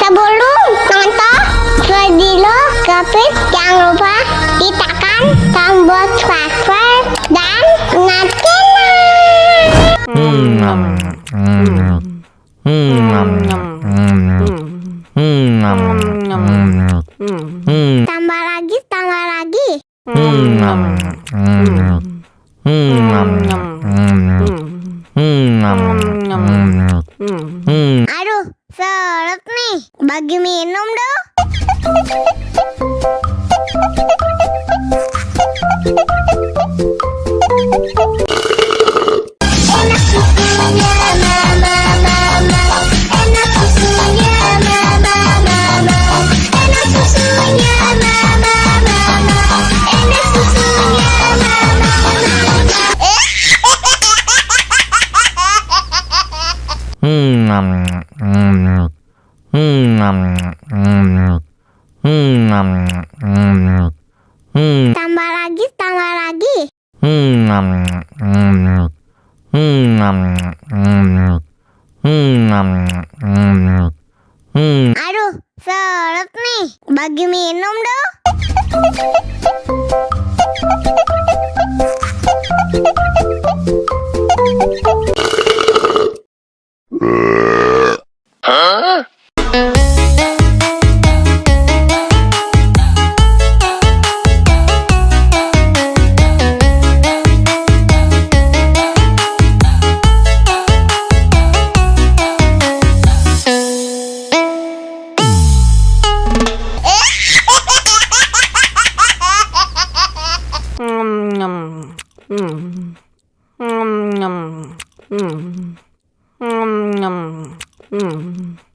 Sebelum nonton video Kepit, jangan lupa tekan tombol subscribe dan tambah lagi. Aduh, seret nih. Bagi minum dong. Enak susunya mama, enak susunya mama, enak susunya mama, enak susunya tambah lagi. Aduh, seret nih. Bagi minum dong.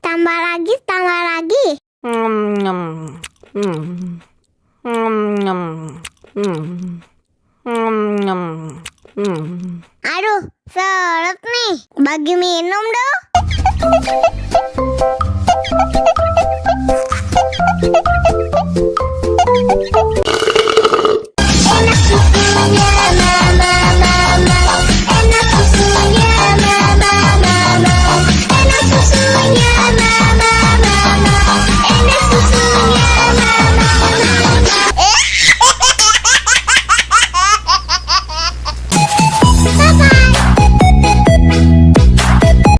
Tambah lagi. Aduh, seret nih. Bagi minum dong.